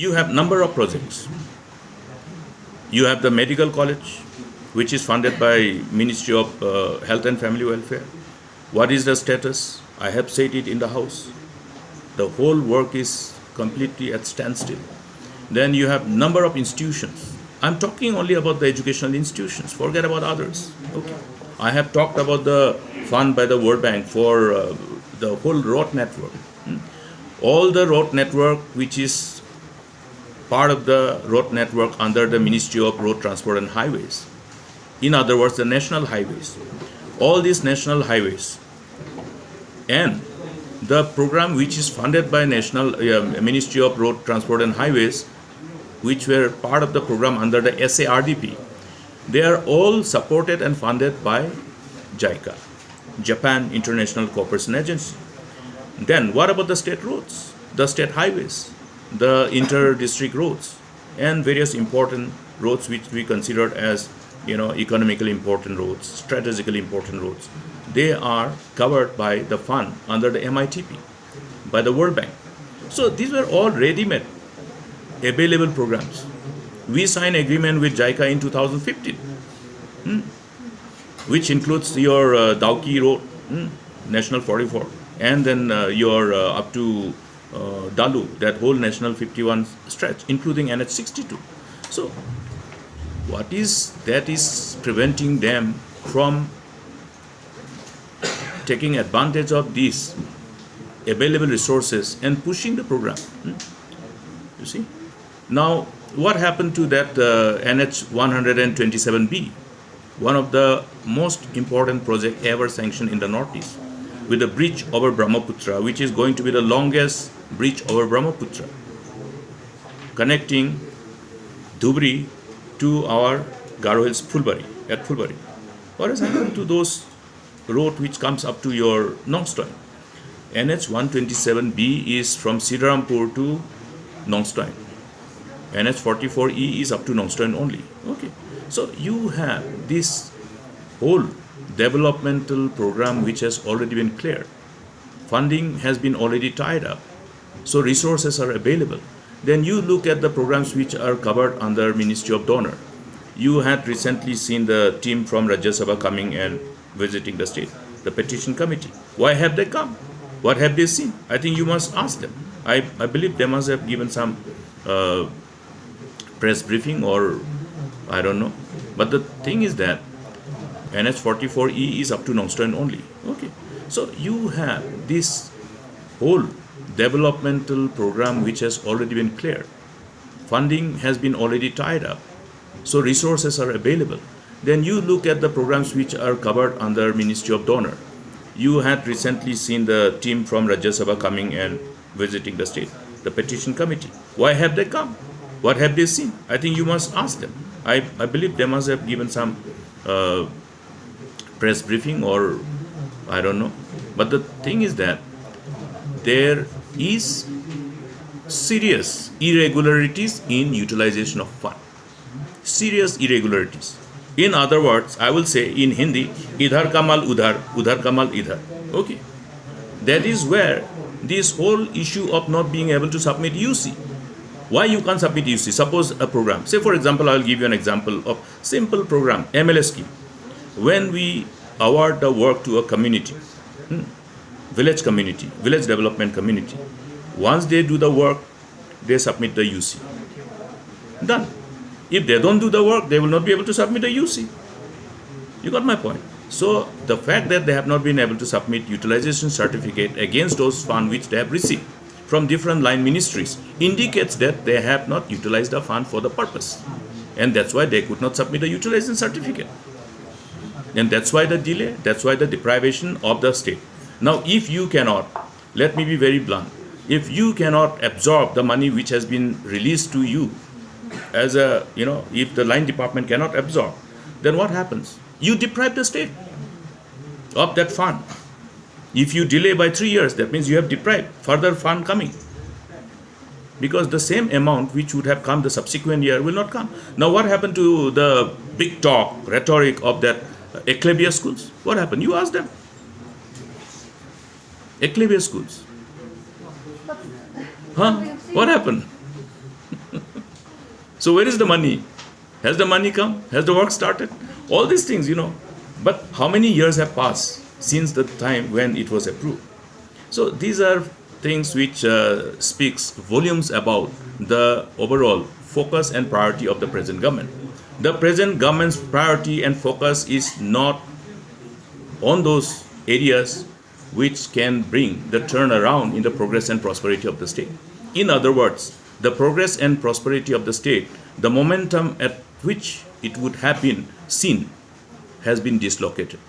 You have number of projects. You have the medical college, which is funded by Ministry of Health and Family Welfare. What is the status? I have said it in the House. The whole work is completely at standstill. Then you have number of institutions. I'm talking only about the educational institutions. Forget about others. Okay. I have talked about the fund by the World Bank for the whole road network. All the road network which is part of the road network under the Ministry of Road Transport and Highways. In other words, the national highways. All these national highways and the program which is funded by National Ministry of Road Transport and Highways, which were part of the program under the SARDP, they are all supported and funded by JICA, Japan International Cooperation Agency. Then what about the state roads, the state highways, the inter-district roads, and various important roads which we considered as economically important roads, strategically important roads? They are covered by the fund under the MITP, by the World Bank. So these were all ready-made, available programs. We signed agreement with JICA in 2015, which includes your Dauki Road, National 44, and then your up to Dalu, that whole National 51 stretch, including NH 62. So what is that is preventing them from taking advantage of these available resources and pushing the program? You see? Now, what happened to that NH 127B, one of the most important project ever sanctioned in the Northeast, with the bridge over Brahmaputra, which is going to be the longest bridge over Brahmaputra, connecting Dhubri to our Garo Hills Phulbari, at Phulbari. What has happened to those road which comes up to your Nongstoin? NH 127B is from Siddharampur to Nongstoin. NH 44E is up to Nongstoin only. Okay. So you have this whole developmental program which has already been cleared. Funding has been already tied up. So resources are available. Then you look at the programs which are covered under Ministry of Donor. You had recently seen the team from Rajya Sabha coming and visiting the state, the petition committee. Why have they come? What have they seen? I think you must ask them. I believe they must have given some press briefing, or I don't know. But the thing is that NH 44E is up to Nongstoin only. Okay. So you have this whole developmental program which has already been cleared. Funding has been already tied up. So resources are available. Then you look at the programs which are covered under Ministry of Donor. You had recently seen the team from Rajya Sabha coming and visiting the state, the petition committee. Why have they come? What have they seen? I think you must ask them. I believe they must have given some press briefing, or I don't know. But the thing is that there is serious irregularities in utilization of fund. Serious irregularities. In other words, I will say in Hindi, idhar kamal udhar, udhar kamal idhar. Okay. That is where this whole issue of not being able to submit UC. Why you can't submit UC? Suppose a program. Say for example, I will give you an example of simple program, MLS scheme. When we award the work to a community, village community, village development community, once they do the work, they submit the UC. Done. If they don't do the work, they will not be able to submit a UC. You got my point. So the fact that they have not been able to submit utilization certificate against those funds which they have received from different line ministries indicates that they have not utilized the fund for the purpose. And that's why they could not submit a utilization certificate. And that's why the delay, that's why the deprivation of the state. Now, if you cannot, let me be very blunt, if you cannot absorb the money which has been released to you, as a, if the line department cannot absorb, then what happens? You deprive the state of that fund. If you delay by 3 years, that means you have deprived further fund coming. Because the same amount which would have come the subsequent year will not come. Now what happened to the big talk, rhetoric of that Eclabia schools? What happened? You ask them. Eclabia schools. Huh? What happened? So where is the money? Has the money come? Has the work started? All these things, But how many years have passed since the time when it was approved? So these are things which speaks volumes about the overall focus and priority of the present government. The present government's priority and focus is not on those areas which can bring the turnaround in the progress and prosperity of the state. In other words, the progress and prosperity of the state, the momentum at which it would have been seen, has been dislocated.